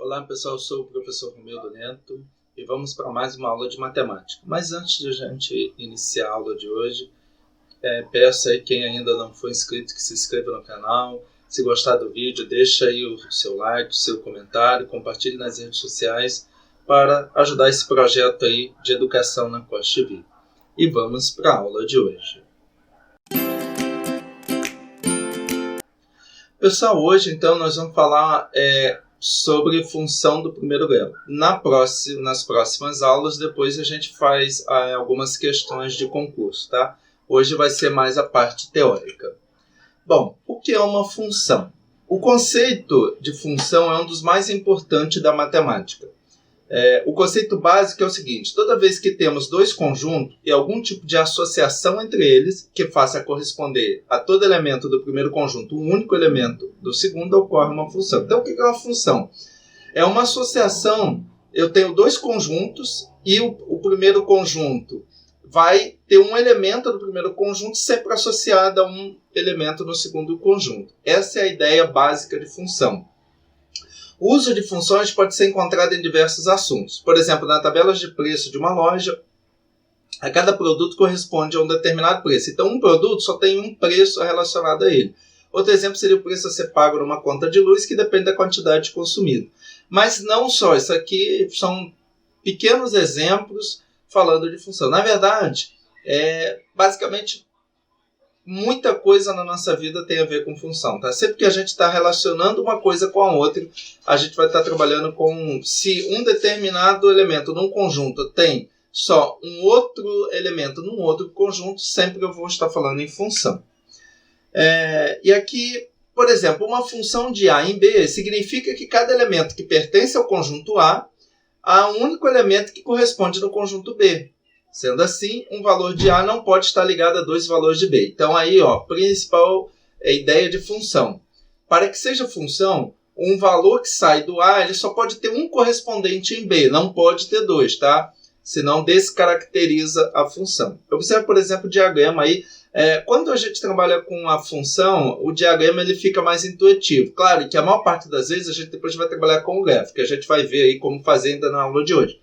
Olá pessoal, eu sou o professor Romildo Neto e vamos para mais uma aula de matemática. Mas antes de a gente iniciar a aula de hoje, peço aí quem ainda não foi inscrito que se inscreva no canal. Se gostar do vídeo, deixa aí o seu like, o seu comentário, compartilhe nas redes sociais para ajudar esse projeto aí de educação na Costa TV. E vamos para a aula de hoje. Pessoal, hoje então nós vamos falar sobre função do primeiro grau. Nas próximas aulas, depois a gente faz algumas questões de concurso, tá? Hoje vai ser mais a parte teórica. Bom, o que é uma função? O conceito de função é um dos mais importantes da matemática. O conceito básico é o seguinte: toda vez que temos dois conjuntos e algum tipo de associação entre eles, que faça corresponder a todo elemento do primeiro conjunto um único elemento do segundo, ocorre uma função. Então, o que é uma função? É uma associação. Eu tenho dois conjuntos e o primeiro conjunto vai ter um elemento do primeiro conjunto sempre associado a um elemento no segundo conjunto. Essa é a ideia básica de função. O uso de funções pode ser encontrado em diversos assuntos. Por exemplo, na tabela de preço de uma loja, a cada produto corresponde a um determinado preço. Então, um produto só tem um preço relacionado a ele. Outro exemplo seria o preço a ser pago numa conta de luz, que depende da quantidade consumida. Mas não só, isso aqui são pequenos exemplos falando de função. Na verdade, basicamente, muita coisa na nossa vida tem a ver com função, tá? Sempre que a gente está relacionando uma coisa com a outra, a gente vai estar trabalhando com... Se um determinado elemento num conjunto tem só um outro elemento num outro conjunto, sempre eu vou estar falando em função. E aqui, por exemplo, uma função de A em B significa que cada elemento que pertence ao conjunto A há um único elemento que corresponde no conjunto B. Sendo assim, um valor de A não pode estar ligado a dois valores de B. Então, aí, principal ideia de função. Para que seja função, um valor que sai do A ele só pode ter um correspondente em B, não pode ter dois, tá? Senão descaracteriza a função. Observe, por exemplo, o diagrama aí. Quando a gente trabalha com a função, o diagrama ele fica mais intuitivo. Claro que a maior parte das vezes a gente depois vai trabalhar com o gráfico, que a gente vai ver aí como fazer ainda na aula de hoje.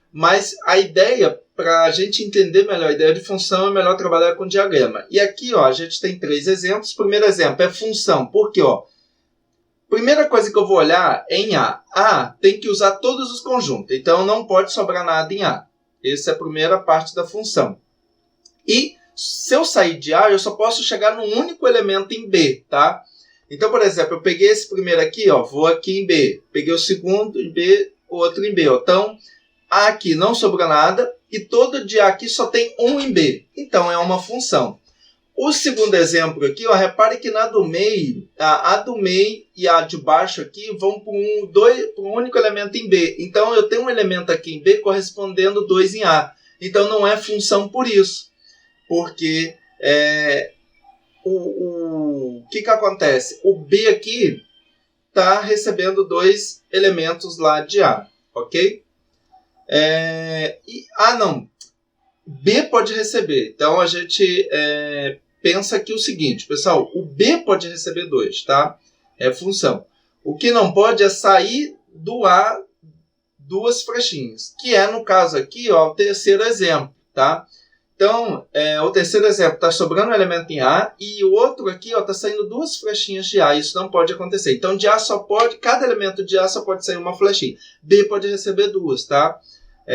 Mas a ideia, para a gente entender melhor a ideia de função, é melhor trabalhar com diagrama. E aqui a gente tem três exemplos. O primeiro exemplo é função. Por quê? Primeira coisa que eu vou olhar é em A. A tem que usar todos os conjuntos. Então, não pode sobrar nada em A. Essa é a primeira parte da função. E se eu sair de A, eu só posso chegar num único elemento em B, tá? Então, por exemplo, eu peguei esse primeiro aqui, vou aqui em B. Peguei o segundo em B, o outro em B. Então, A aqui não sobra nada e todo de A aqui só tem um em B. Então, é uma função. O segundo exemplo aqui, repare que na do meio, a do meio e a de baixo aqui vão para um único elemento em B. Então, eu tenho um elemento aqui em B correspondendo 2 em A. Então, não é função por isso. Porque o que acontece? O B aqui está recebendo 2 elementos lá de A. Ok? B pode receber. Então, a gente pensa aqui o seguinte, pessoal. O B pode receber 2, tá? É função. O que não pode é sair do A 2 flechinhas. Que é, no caso aqui, o terceiro exemplo, tá? Então, o terceiro exemplo está sobrando um elemento em A e o outro aqui está saindo 2 flechinhas de A. Isso não pode acontecer. Então, de A cada elemento de A só pode sair uma flechinha. B pode receber 2, tá?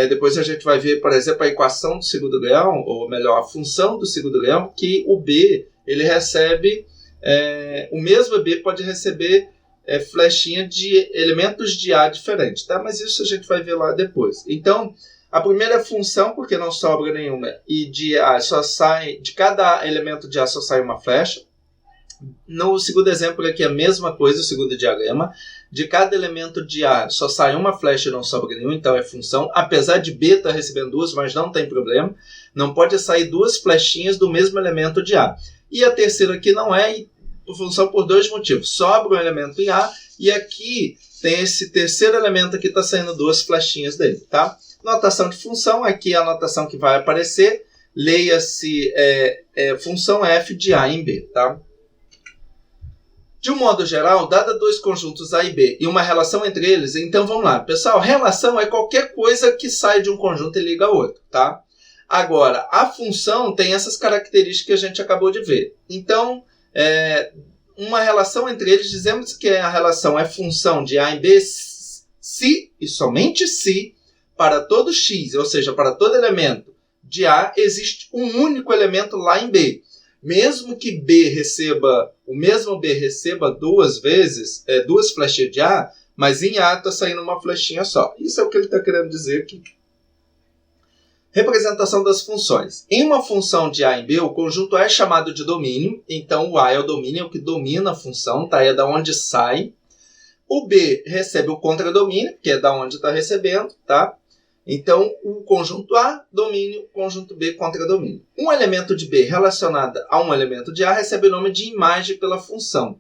Depois a gente vai ver, por exemplo, a equação do segundo grau, ou melhor, a função do segundo grau, que o B ele recebe, o mesmo B pode receber flechinha de elementos de A diferentes, tá? Mas isso a gente vai ver lá depois. Então, a primeira é função, porque não sobra nenhuma, e de cada elemento de A só sai uma flecha. No segundo exemplo aqui é a mesma coisa, o segundo diagrama. De cada elemento de A só sai uma flecha e não sobra nenhum, então é função. Apesar de B estar recebendo 2, mas não tem problema. Não pode sair 2 flechinhas do mesmo elemento de A. E a terceira aqui não é função por 2 motivos. Sobra um elemento em A e aqui tem esse terceiro elemento aqui está saindo 2 flechinhas dele, tá? Notação de função, aqui é a notação que vai aparecer. Leia-se função f de A em B, tá? De um modo geral, dada dois conjuntos A e B e uma relação entre eles, então vamos lá. Pessoal, relação é qualquer coisa que sai de um conjunto e liga ao outro, tá? Agora, a função tem essas características que a gente acabou de ver. Então, uma relação entre eles, dizemos que a relação é função de A e B se e somente se para todo x, ou seja, para todo elemento de A, existe um único elemento lá em B. Mesmo que o mesmo B receba duas vezes, duas flechas de A, mas em A está saindo uma flechinha só. Isso é o que ele está querendo dizer aqui. Representação das funções. Em uma função de A em B, o conjunto A é chamado de domínio. Então, o A é o domínio, é o que domina a função, tá? É da onde sai. O B recebe o contradomínio, que é da onde está recebendo, tá? Então, o conjunto A, domínio, conjunto B, contradomínio. Um elemento de B relacionado a um elemento de A recebe o nome de imagem pela função.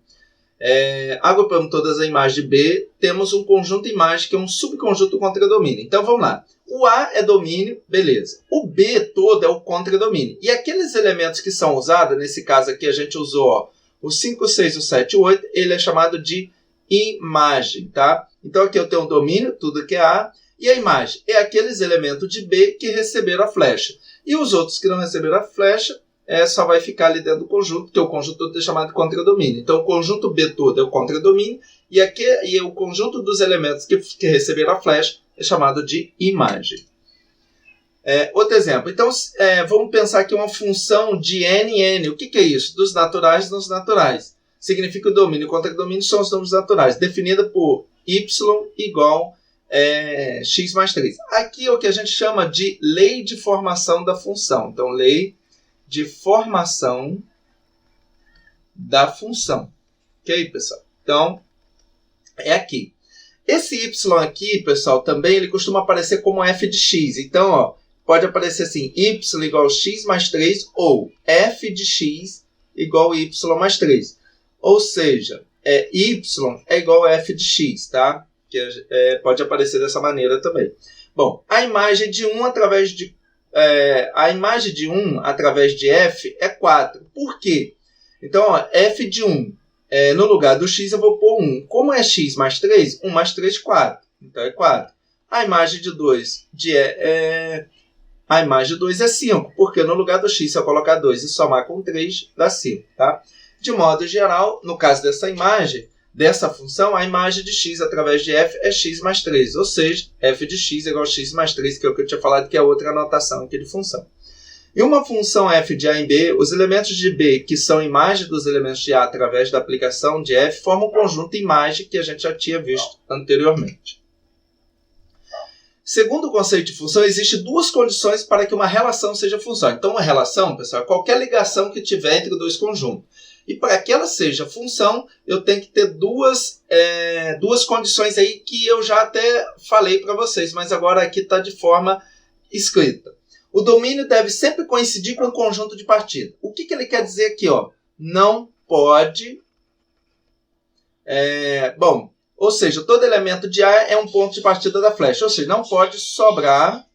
Agrupando todas as imagens de B, temos um conjunto imagem, que é um subconjunto contradomínio. Então, vamos lá. O A é domínio, beleza. O B todo é o contradomínio. E aqueles elementos que são usados, nesse caso aqui a gente usou o 5, 6, o 7 e o 8, ele é chamado de imagem, tá? Então, aqui eu tenho o domínio, tudo que é A. E a imagem é aqueles elementos de B que receberam a flecha. E os outros que não receberam a flecha, só vai ficar ali dentro do conjunto, que o conjunto todo é chamado de contradomínio. Então, o conjunto B todo é o contradomínio, e o conjunto dos elementos que receberam a flecha é chamado de imagem. Outro exemplo. Então, vamos pensar aqui uma função de n em n. O que é isso? Dos naturais nos naturais. Significa que o domínio e o contradomínio são os números naturais, definida por y igual x mais 3. Aqui é o que a gente chama de lei de formação da função. Então, lei de formação da função. Ok, pessoal? Então, é aqui. Esse y aqui, pessoal, também ele costuma aparecer como f de x. Então, pode aparecer assim, y igual x mais 3 ou f de x igual y mais 3. Ou seja, y é igual a f de x, tá? Que pode aparecer dessa maneira também. Bom, a imagem de 1 através de f é 4. Por quê? Então, f de 1, no lugar do x eu vou pôr 1. Como é x mais 3, 1 mais 3, 4. Então, é 4. A imagem de 2 é 5, porque no lugar do x, se eu colocar 2 e somar com 3, dá 5. Tá? De modo geral, no caso dessa imagem, dessa função, a imagem de x através de f é x mais 3, ou seja, f de x é igual a x mais 3, que é o que eu tinha falado, que é outra anotação aqui de função. Em uma função f de a em b, os elementos de b, que são imagem dos elementos de a através da aplicação de f, formam um conjunto imagem que a gente já tinha visto anteriormente. Segundo o conceito de função, existem duas condições para que uma relação seja função. Então, uma relação, pessoal, é qualquer ligação que tiver entre dois conjuntos. E para que ela seja função, eu tenho que ter duas condições aí que eu já até falei para vocês, mas agora aqui está de forma escrita. O domínio deve sempre coincidir com o conjunto de partida. O que ele quer dizer aqui? Não pode... ou seja, todo elemento de A é um ponto de partida da flecha. Ou seja, não pode sobrar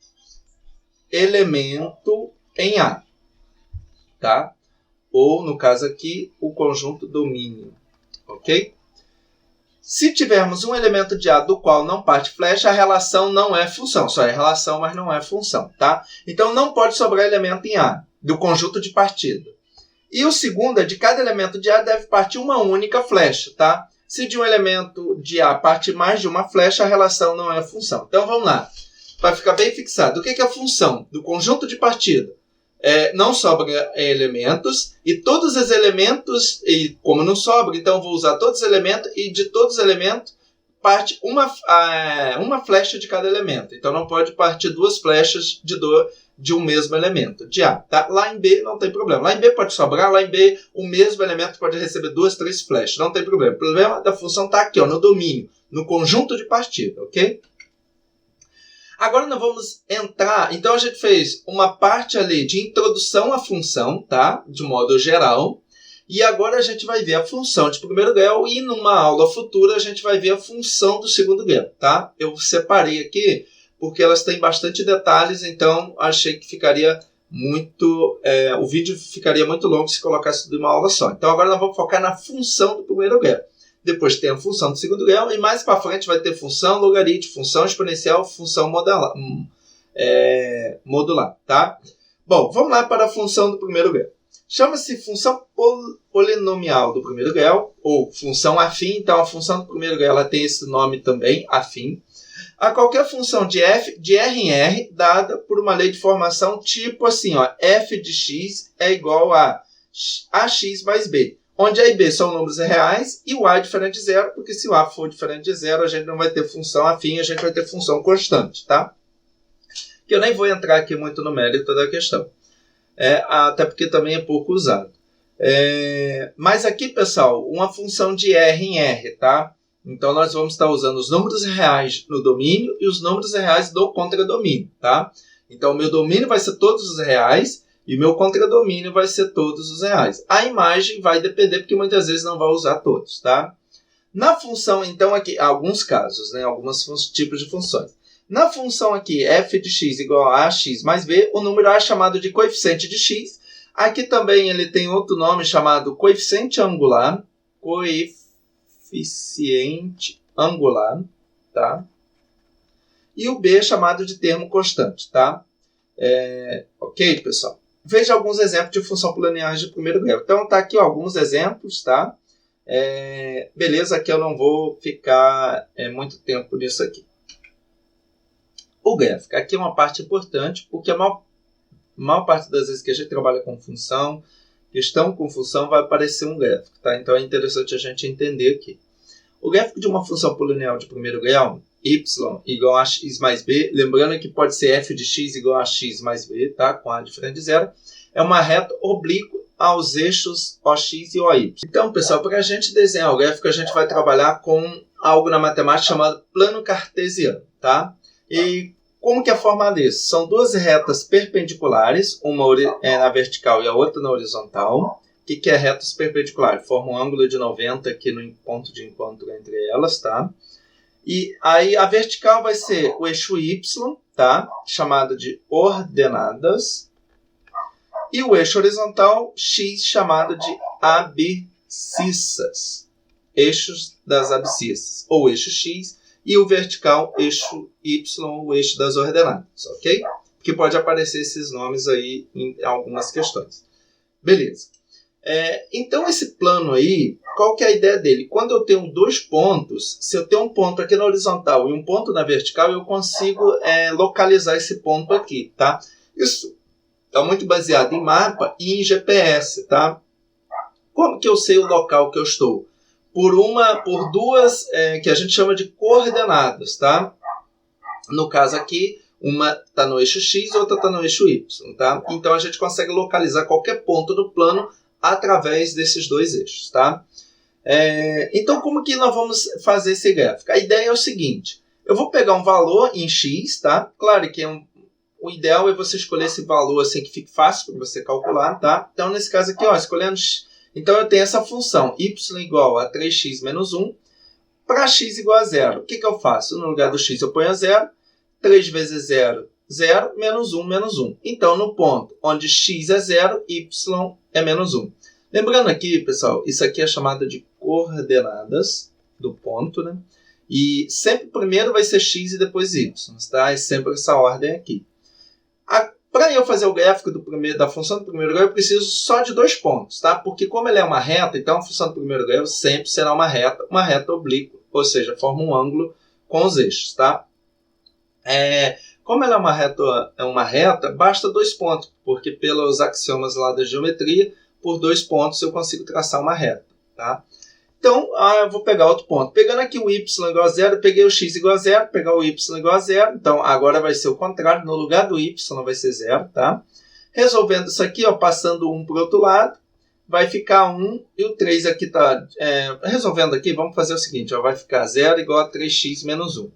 elemento em A. Tá? Ou, no caso aqui, o conjunto domínio. Ok? Se tivermos um elemento de A do qual não parte flecha, a relação não é função. Só é relação, mas não é função. Tá? Então, não pode sobrar elemento em A, do conjunto de partida. E o segundo é de cada elemento de A deve partir uma única flecha. Tá? Se de um elemento de A parte mais de uma flecha, a relação não é função. Então, vamos lá. Para ficar bem fixado. O que é a função do conjunto de partida? Não sobra elementos, e todos os elementos, e como não sobra, então eu vou usar todos os elementos, e de todos os elementos parte uma flecha de cada elemento. Então não pode partir duas flechas de um mesmo elemento, de A. Tá? Lá em B não tem problema. Lá em B pode sobrar, lá em B o mesmo elemento pode receber 2, 3 flechas, não tem problema. O problema da função está aqui, no domínio, no conjunto de partida, ok? Agora nós vamos entrar, então a gente fez uma parte ali de introdução à função, tá? De modo geral. E agora a gente vai ver a função de primeiro grau e numa aula futura a gente vai ver a função do segundo grau, tá? Eu separei aqui porque elas têm bastante detalhes, então achei que ficaria o vídeo ficaria muito longo se colocasse tudo em uma aula só. Então agora nós vamos focar na função do primeiro grau. Depois tem a função do segundo grau e mais para frente vai ter função logarítmica, função exponencial, função modular, tá? Bom, vamos lá para a função do primeiro grau. Chama-se função polinomial do primeiro grau, ou função afim. Então, a função do primeiro grau ela tem esse nome também, afim, a qualquer função de f de R em R, dada por uma lei de formação tipo assim, ó, f de x é igual a ax mais b, onde a e b são números reais e o a é diferente de zero, porque se o a for diferente de zero, a gente não vai ter função afim, a gente vai ter função constante, tá? Que eu nem vou entrar aqui muito no mérito da questão. Até porque também é pouco usado. Mas aqui, pessoal, uma função de R em R, tá? Então, nós vamos estar usando os números reais no domínio e os números reais do contradomínio, tá? Então, o meu domínio vai ser todos os reais e o meu contradomínio vai ser todos os reais. A imagem vai depender, porque muitas vezes não vai usar todos, tá? Na função, então, aqui, alguns casos, né? Alguns tipos de funções. Na função aqui, f de x igual a ax mais b, o número a é chamado de coeficiente de x. Aqui também ele tem outro nome chamado coeficiente angular. Coeficiente angular, tá? E o b é chamado de termo constante, tá? Ok, pessoal? Veja alguns exemplos de função polinomial de primeiro grau. Então, tá aqui ó, alguns exemplos, tá? Beleza, aqui eu não vou ficar muito tempo nisso aqui. O gráfico. Aqui é uma parte importante, porque a maior parte das vezes que a gente trabalha com função, questão com função, vai aparecer um gráfico, tá? Então é interessante a gente entender aqui. O gráfico de uma função polinomial de primeiro grau, y igual a x mais b, lembrando que pode ser f de x igual a x mais b, tá? Com a diferente de zero, é uma reta oblíqua aos eixos OX e OY. Então, pessoal, para a gente desenhar o gráfico, a gente vai trabalhar com algo na matemática chamado plano cartesiano, tá? E como que é a forma disso? São duas retas perpendiculares, uma na vertical e a outra na horizontal. O que é retas perpendiculares? Forma um ângulo de 90 aqui no ponto de encontro entre elas, tá? E aí a vertical vai ser o eixo Y, tá? Chamado de ordenadas. E o eixo horizontal, X, chamado de abscissas. Eixos das abscissas, ou eixo X, e o vertical, eixo Y, o eixo das ordenadas, ok? Porque pode aparecer esses nomes aí em algumas questões. Beleza. Então, esse plano aí, qual que é a ideia dele? Quando eu tenho dois pontos, se eu tenho um ponto aqui na horizontal e um ponto na vertical, eu consigo localizar esse ponto aqui, tá? Isso está muito baseado em mapa e em GPS, tá? Como que eu sei o local que eu estou? Por duas que a gente chama de coordenadas, tá? No caso aqui, uma está no eixo X e outra está no eixo Y, tá? Então a gente consegue localizar qualquer ponto do plano através desses dois eixos, tá? Então como que nós vamos fazer esse gráfico? A ideia é o seguinte, eu vou pegar um valor em X, tá? Claro que o ideal é você escolher esse valor assim que fique fácil para você calcular, tá? Então nesse caso aqui, ó, escolhendo então, eu tenho essa função y igual a 3x menos 1 para x igual a 0. O que eu faço? No lugar do x eu ponho a 0. 3 vezes 0, 0, menos 1, menos 1. Então, no ponto onde x é 0, y é menos 1. Lembrando aqui, pessoal, isso aqui é chamado de coordenadas do ponto, né? E sempre primeiro vai ser x e depois y, tá? É sempre essa ordem aqui. Para eu fazer o gráfico da função do primeiro grau, eu preciso só de dois pontos, tá? Porque como ele é uma reta, então a função do primeiro grau sempre será uma reta oblíqua, ou seja, forma um ângulo com os eixos, tá? Como ela é uma reta, basta dois pontos, porque pelos axiomas lá da geometria, por dois pontos eu consigo traçar uma reta, tá? Então, eu vou pegar outro ponto. Pegando aqui o y igual a 0, peguei o x igual a 0, pegar o y igual a 0. Então, agora vai ser o contrário. No lugar do y vai ser 0, tá? Resolvendo isso aqui, ó, passando 1 para o outro lado, vai ficar 1 e o 3 aqui está... resolvendo aqui, vamos fazer o seguinte, ó, vai ficar 0 igual a 3x menos 1.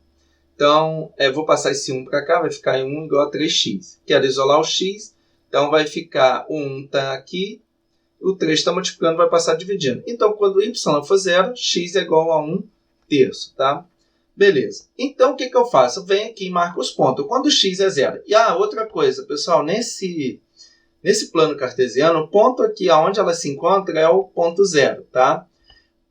Então, vou passar esse 1 para cá, vai ficar 1 igual a 3x. Quero isolar o x, então vai ficar o 1 está aqui. O 3 está multiplicando, vai passar dividindo. Então, quando y for 0, x é igual a 1 terço, tá? Beleza. Então, o que eu faço? Eu venho aqui e marco os pontos. Quando x é 0. E outra coisa, pessoal, nesse Nesse plano cartesiano, o ponto aqui onde ela se encontra é o ponto zero, tá?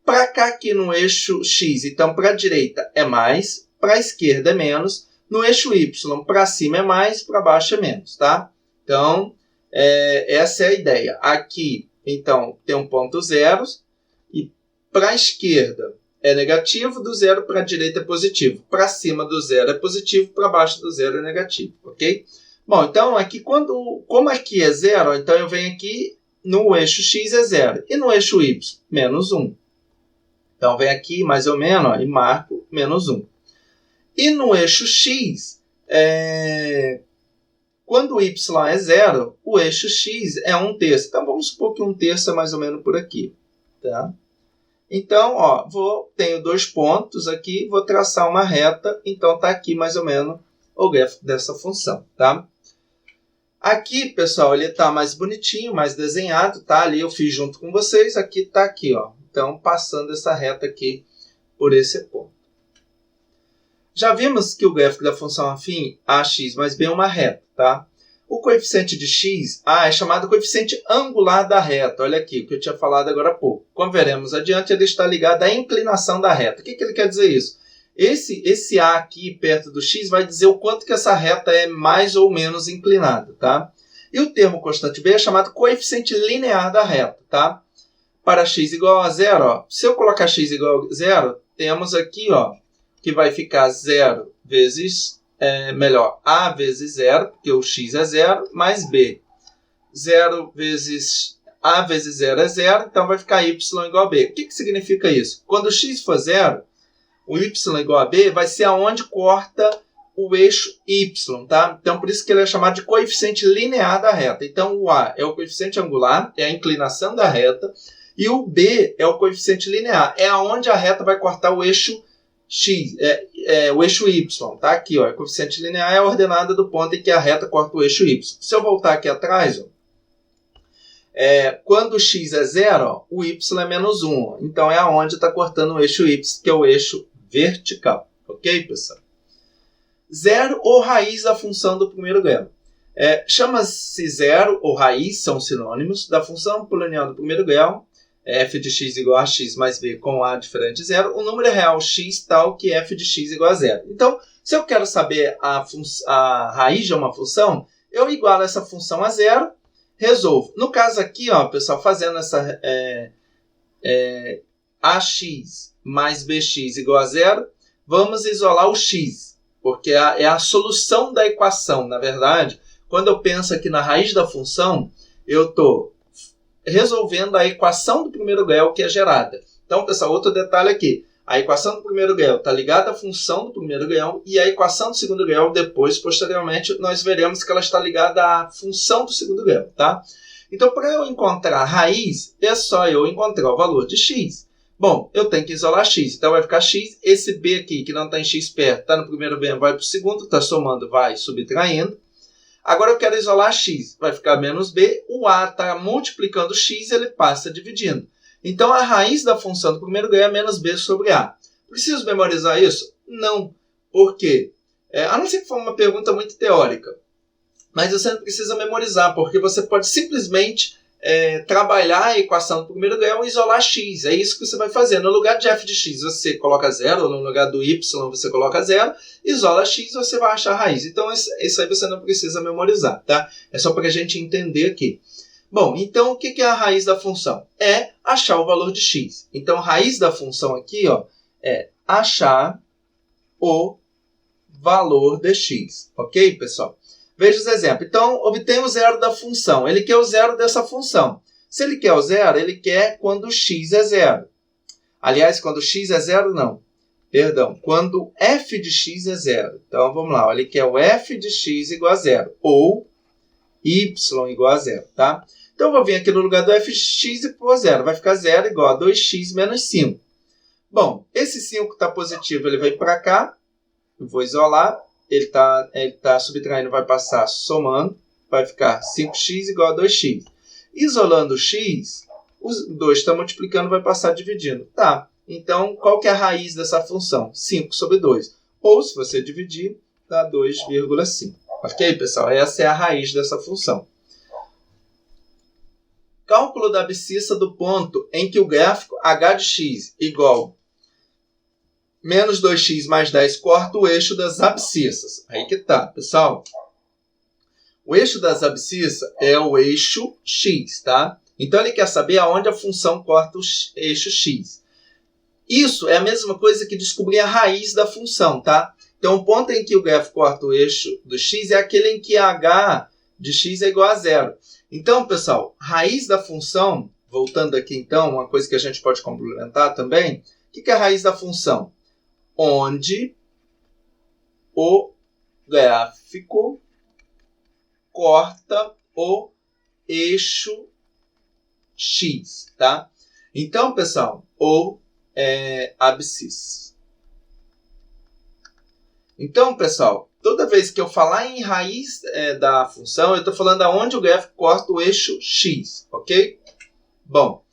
Para cá aqui no eixo x, então para a direita é mais, para a esquerda é menos, no eixo y para cima é mais, para baixo é menos, tá? Então, essa é a ideia. Aqui, então, tem um ponto zero e para a esquerda é negativo, do zero para a direita é positivo. Para cima do zero é positivo, para baixo do zero é negativo, ok? Bom, então aqui, como aqui é zero, então eu venho aqui no eixo x é zero e no eixo y, menos 1. Então, vem aqui mais ou menos e marco menos 1. E no eixo x, quando o y é zero, o eixo x é 1/3. Então, vamos supor que 1/3 é mais ou menos por aqui. Tá? Então, tenho 2 pontos aqui, vou traçar uma reta. Então, está aqui mais ou menos o gráfico dessa função. Tá? Aqui, pessoal, ele está mais bonitinho, mais desenhado. Tá? Ali eu fiz junto com vocês. Aqui está aqui, ó. Então, passando essa reta aqui por esse ponto. Já vimos que o gráfico da função afim ax mais b é uma reta, tá? O coeficiente de x é chamado coeficiente angular da reta. Olha aqui, o que eu tinha falado agora há pouco. Como veremos adiante, ele está ligado à inclinação da reta. O que ele quer dizer isso? Esse a aqui perto do x vai dizer o quanto que essa reta é mais ou menos inclinada, tá? E o termo constante b é chamado coeficiente linear da reta, tá? Para x igual a zero, se eu colocar x igual a zero, temos aqui que vai ficar 0 vezes, a vezes 0, porque o x é 0, mais b. 0 vezes a vezes 0 é 0, então vai ficar y igual a b. O que significa isso? Quando o x for 0, o y igual a b vai ser aonde corta o eixo y, tá? Então, por isso que ele é chamado de coeficiente linear da reta. Então, o a é o coeficiente angular, é a inclinação da reta, e o b é o coeficiente linear, é aonde a reta vai cortar o eixo x, o eixo y. Tá? Aqui, o coeficiente linear é a ordenada do ponto em que a reta corta o eixo y. Se eu voltar aqui atrás, quando o x é 0, o y é menos 1. Então, é aonde está cortando o eixo y, que é o eixo vertical. Ok, pessoal? Zero ou raiz da função do primeiro grau. Chama-se zero ou raiz, são sinônimos, da função polinomial do primeiro grau, f de x igual a x mais b com a diferente de zero, o número real x tal que f de x igual a zero. Então, se eu quero saber a raiz de uma função, eu igualo essa função a zero, resolvo. No caso aqui, pessoal, fazendo essa ax mais bx igual a zero, vamos isolar o x, porque é a solução da equação. Na verdade, quando eu penso aqui na raiz da função, eu estou resolvendo a equação do primeiro grau que é gerada. Então, pessoal, outro detalhe aqui. A equação do primeiro grau está ligada à função do primeiro grau e a equação do segundo grau, depois, posteriormente, nós veremos que ela está ligada à função do segundo grau, tá? Então, para eu encontrar a raiz, é só eu encontrar o valor de x. Bom, eu tenho que isolar x, então vai ficar x. Esse b aqui, que não está em x perto, está no primeiro b, vai para o segundo, está somando, vai subtraindo. Agora eu quero isolar x, vai ficar menos b, o a está multiplicando x, ele passa dividindo. Então, a raiz da função do primeiro grau é menos b sobre a. Preciso memorizar isso? Não. Por quê? A não ser que for uma pergunta muito teórica. Mas você não precisa memorizar, porque você pode simplesmente trabalhar a equação do primeiro grau e isolar x. É isso que você vai fazer. No lugar de f de x, você coloca 0, no lugar do y, você coloca 0, isola x, você vai achar a raiz. Então, isso aí você não precisa memorizar, tá? É só para a gente entender aqui. Bom, então, o que é a raiz da função? É achar o valor de x. Então, a raiz da função aqui é achar o valor de x. Ok, pessoal? Veja os exemplos. Então, obtém o zero da função. Ele quer o zero dessa função. Se ele quer o zero, ele quer quando x é zero. Aliás, quando x é zero, não. Perdão, quando f de x é zero. Então, vamos lá. Ele quer o f de x igual a zero. Ou y igual a zero, tá? Então, eu vou vir aqui no lugar do f de x e pôr zero. Vai ficar zero igual a 2x menos 5. Bom, esse 5 está positivo, ele vai para cá. Eu vou isolar. Ele tá subtraindo, vai passar somando, vai ficar 5x igual a 2x. Isolando o x, os 2 estão multiplicando, vai passar dividindo. Tá, então qual que é a raiz dessa função? 5 sobre 2. Ou, se você dividir, dá 2,5. Ok, pessoal? Essa é a raiz dessa função. Cálculo da abscissa do ponto em que o gráfico h de x igual menos 2x mais 10 corta o eixo das abscissas. Aí que tá, pessoal. O eixo das abscissas é o eixo x, tá? Então, ele quer saber aonde a função corta o eixo x. Isso é a mesma coisa que descobrir a raiz da função, tá? Então, o ponto em que o gráfico corta o eixo do x é aquele em que h de x é igual a zero. Então, pessoal, raiz da função, voltando aqui então, uma coisa que a gente pode complementar também, o que é a raiz da função? Onde o gráfico corta o eixo x, tá? Então, pessoal, abscissa. Então, pessoal, toda vez que eu falar em raiz da função, eu estou falando aonde o gráfico corta o eixo x, ok? Bom,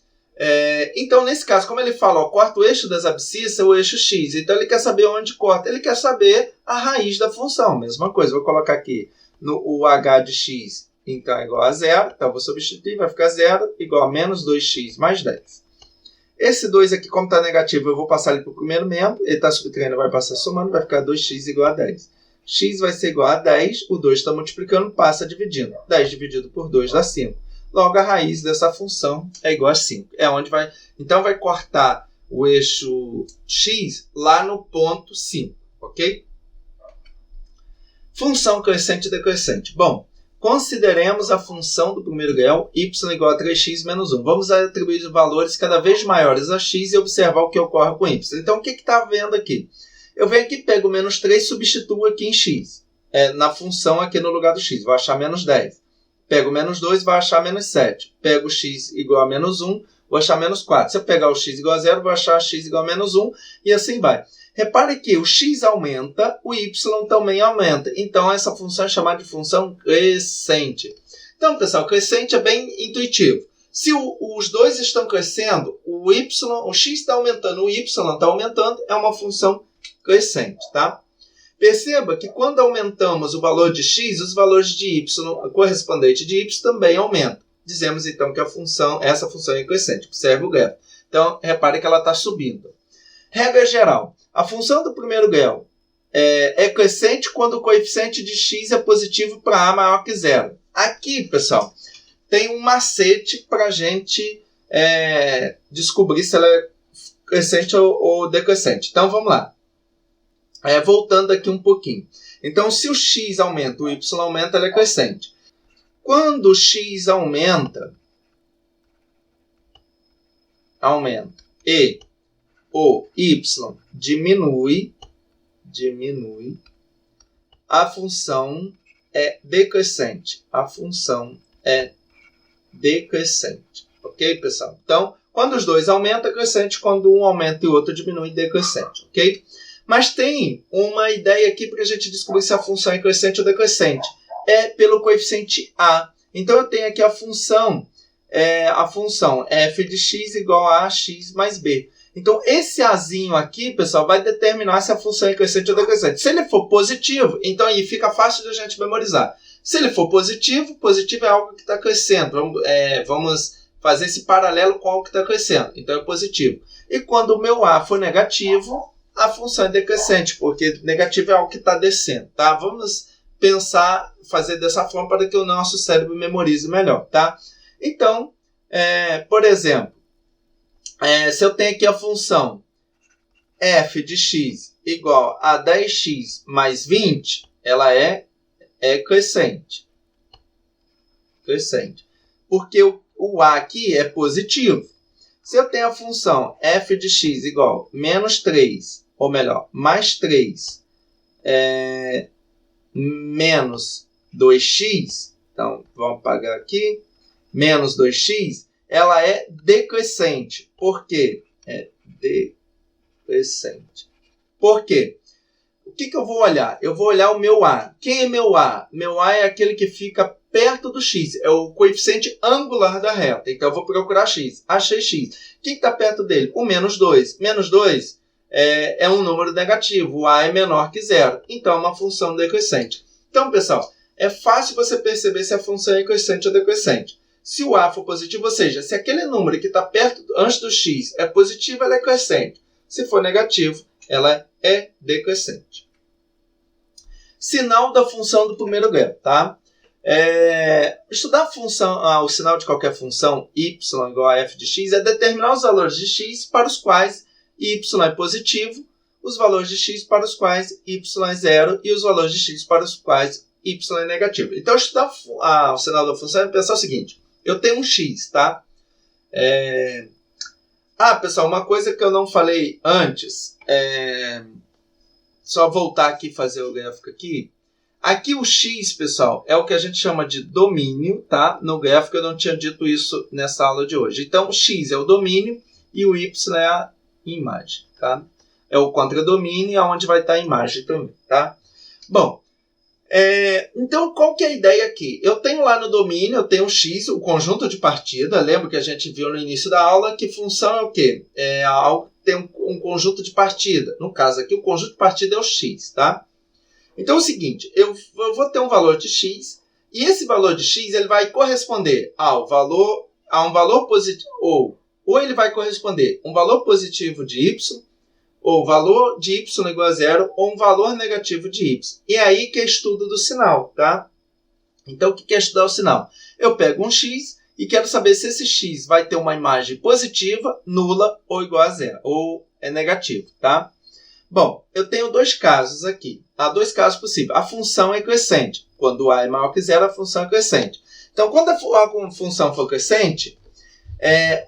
então, nesse caso, como ele fala, ó, corta o eixo das abscissas, o eixo x. Então, ele quer saber onde corta. Ele quer saber a raiz da função. Mesma coisa, vou colocar aqui o h de x, então, é igual a zero. Então, vou substituir, vai ficar zero, igual a menos 2x mais 10. Esse 2 aqui, como está negativo, eu vou passar ele para o primeiro membro. Ele está subtraindo, vai passar somando, vai ficar 2x igual a 10. X vai ser igual a 10, o 2 está multiplicando, passa dividindo. 10 dividido por 2 dá 5. Logo, a raiz dessa função é igual a 5. É onde vai... Então, vai cortar o eixo x lá no ponto 5, ok? Função crescente e decrescente. Bom, consideremos a função do primeiro grau y igual a 3x menos 1. Vamos atribuir valores cada vez maiores a x e observar o que ocorre com y. Então, o que está vendo aqui? Eu venho aqui, pego o menos 3 e substituo aqui em x. Na função aqui no lugar do x. Vou achar menos 10. Pego o menos 2 e vou achar menos 7. Pego x igual a menos 1, vou achar menos 4. Se eu pegar o x igual a 0, vou achar x igual a menos 1 e assim vai. Repare que o x aumenta, o y também aumenta. Então, essa função é chamada de função crescente. Então, pessoal, crescente é bem intuitivo. Se os dois estão crescendo, o x está aumentando, o y está aumentando, é uma função crescente, tá? Perceba que quando aumentamos o valor de x, os valores de y, correspondente de y, também aumentam. Dizemos, então, que essa função é crescente. Observe o gráfico. Então, repare que ela está subindo. Regra geral. A função do primeiro grau é crescente quando o coeficiente de x é positivo para a maior que zero. Aqui, pessoal, tem um macete para a gente descobrir se ela é crescente ou decrescente. Então, vamos lá. Voltando aqui um pouquinho. Então, se o x aumenta, o y aumenta, ela é crescente. Quando o x aumenta e o y diminui, a função é decrescente. A função é decrescente. Ok, pessoal? Então, quando os dois aumentam, é crescente. Quando um aumenta e o outro diminui, decrescente. Ok? Mas tem uma ideia aqui para a gente descobrir se a função é crescente ou decrescente. É pelo coeficiente a. Então, eu tenho aqui a função f de x igual a x mais b. Então, esse azinho aqui, pessoal, vai determinar se a função é crescente ou decrescente. Se ele for positivo, então aí fica fácil de a gente memorizar. Se ele for positivo, positivo é algo que está crescendo. Vamos fazer esse paralelo com algo que está crescendo. Então, é positivo. E quando o meu a for negativo, a função é decrescente, porque negativo é algo que está descendo, tá? Vamos pensar, fazer dessa forma para que o nosso cérebro memorize melhor, tá? Então, por exemplo, se eu tenho aqui a função f de x igual a 10x mais 20, ela é crescente. Crescente. Porque o a aqui é positivo. Se eu tenho a função f de x igual a menos 3, ou melhor, mais 3 menos 2x, então vamos apagar aqui, menos 2x, ela é decrescente. Por quê? É decrescente. Por quê? O que eu vou olhar? Eu vou olhar o meu a. Quem é meu a? Meu a é aquele que fica perto do x. É o coeficiente angular da reta. Então, eu vou procurar x. Achei x. Quem está perto dele? O menos 2. Menos 2 é um número negativo. O a é menor que zero. Então, é uma função decrescente. Então, pessoal, é fácil você perceber se a função é crescente ou decrescente. Se o A for positivo, ou seja, se aquele número que está perto antes do x é positivo, ela é crescente. Se for negativo, ela é decrescente. Sinal da função do primeiro grau, tá? Estudar a função, o sinal de qualquer função y igual a f de x é determinar os valores de x para os quais y é positivo, os valores de x para os quais y é zero e os valores de x para os quais y é negativo. Então, estudar o sinal da função é pensar o seguinte: eu tenho um x, tá? Pessoal, uma coisa que eu não falei antes, só voltar aqui e fazer o gráfico aqui. Aqui o x, pessoal, é o que a gente chama de domínio, tá? No gráfico eu não tinha dito isso nessa aula de hoje. Então, o x é o domínio e o y é a imagem, tá? É o contradomínio, onde vai estar a imagem também, tá? Bom, então qual que é a ideia aqui? Eu tenho lá no domínio, eu tenho o x, o conjunto de partida. Lembra que a gente viu no início da aula que função é o quê? É algo que tem um conjunto de partida. No caso aqui, o conjunto de partida é o x, tá? Então é o seguinte, eu vou ter um valor de x, e esse valor de x ele vai corresponder a um valor positivo, ou ele vai corresponder a um valor positivo de y, ou valor de y igual a zero, ou um valor negativo de y. E é aí que é estudo do sinal, tá? Então, o que é estudar o sinal? Eu pego um x e quero saber se esse x vai ter uma imagem positiva, nula ou igual a zero, ou é negativo, tá? Bom, eu tenho dois casos aqui. Há dois casos possíveis. A função é crescente. Quando A é maior que zero, a função é crescente. Então, quando a função for crescente,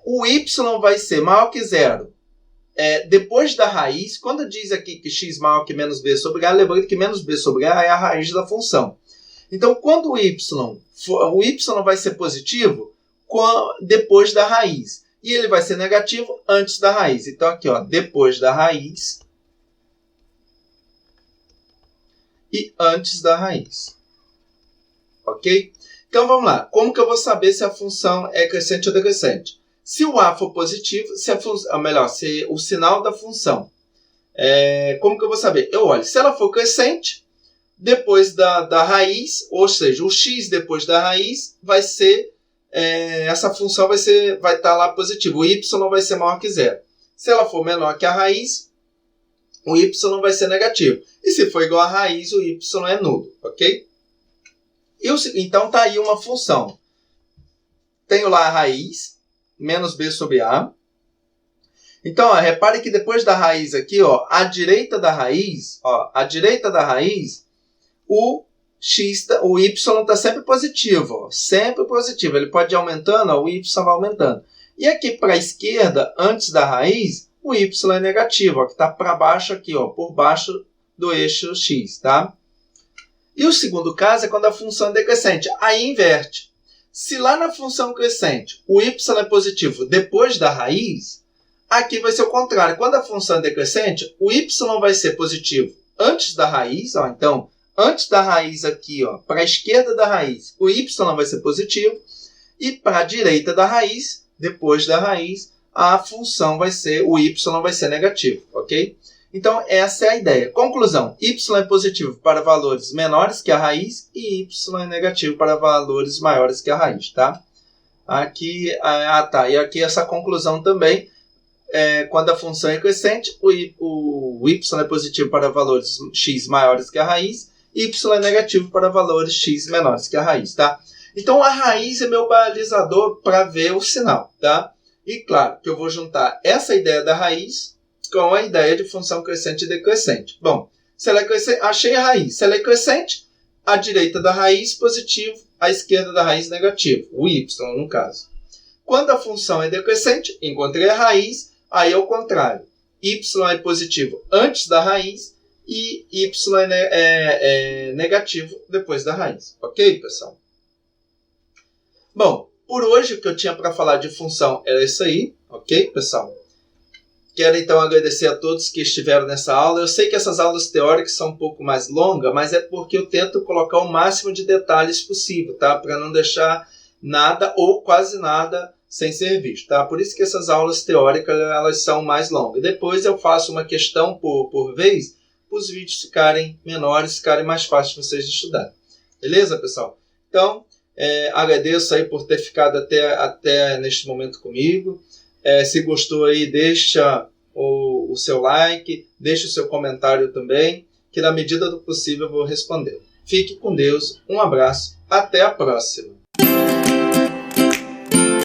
o y vai ser maior que zero. Depois da raiz, quando diz aqui que x maior que menos b sobre a, lembrando que menos b sobre a é a raiz da função. Então, quando o y vai ser positivo depois da raiz. E ele vai ser negativo antes da raiz. Então, aqui, ó, depois da raiz e antes da raiz. Ok? Então, vamos lá. Como que eu vou saber se a função é crescente ou decrescente? Se o A for positivo, se o sinal da função. Como que eu vou saber? Eu olho. Se ela for crescente, depois da raiz, ou seja, o x depois da raiz, vai ser... essa função vai estar lá positivo. O y vai ser maior que zero. Se ela for menor que a raiz, o y vai ser negativo. E se for igual a raiz, o y é nulo. Ok? Então, está aí uma função. Tenho lá a raiz, menos b sobre a. Então, repare que depois da raiz aqui, ó, à direita da raiz, o y está sempre positivo. Ó, sempre positivo. Ele pode ir aumentando, ó, o y vai aumentando. E aqui para a esquerda, antes da raiz, o y é negativo, ó, que está para baixo aqui, ó, por baixo do eixo x, tá? E o segundo caso é quando a função é decrescente. Aí inverte. Se lá na função crescente o y é positivo depois da raiz, aqui vai ser o contrário. Quando a função é decrescente, o y vai ser positivo antes da raiz. Ó, então, antes da raiz aqui, para a esquerda da raiz, o y vai ser positivo. E para a direita da raiz, depois da raiz, o y vai ser negativo, ok? Então, essa é a ideia. Conclusão, y é positivo para valores menores que a raiz e y é negativo para valores maiores que a raiz, tá? Aqui, e aqui essa conclusão também, quando a função é crescente, o y é positivo para valores x maiores que a raiz e y é negativo para valores x menores que a raiz, tá? Então, a raiz é meu balizador para ver o sinal, tá? E claro que eu vou juntar essa ideia da raiz com a ideia de função crescente e decrescente. Bom, se ela é crescente, achei a raiz. Se ela é crescente, a direita da raiz positivo, a esquerda da raiz negativo. O y, no caso. Quando a função é decrescente, encontrei a raiz, aí é o contrário. Y é positivo antes da raiz e y é negativo depois da raiz. Ok, pessoal? Bom, por hoje o que eu tinha para falar de função era isso aí. Ok, pessoal? Quero então agradecer a todos que estiveram nessa aula. Eu sei que essas aulas teóricas são um pouco mais longas, mas é porque eu tento colocar o máximo de detalhes possível, tá? Para não deixar nada ou quase nada sem ser visto, tá? Por isso que essas aulas teóricas elas são mais longas. Depois eu faço uma questão por vez, para os vídeos ficarem menores, ficarem mais fáceis de vocês estudarem. Beleza, pessoal? Então, Agradeço aí por ter ficado até neste momento comigo. Se gostou aí, deixa o seu like, deixa o seu comentário também, que na medida do possível eu vou responder. Fique com Deus, um abraço, até a próxima.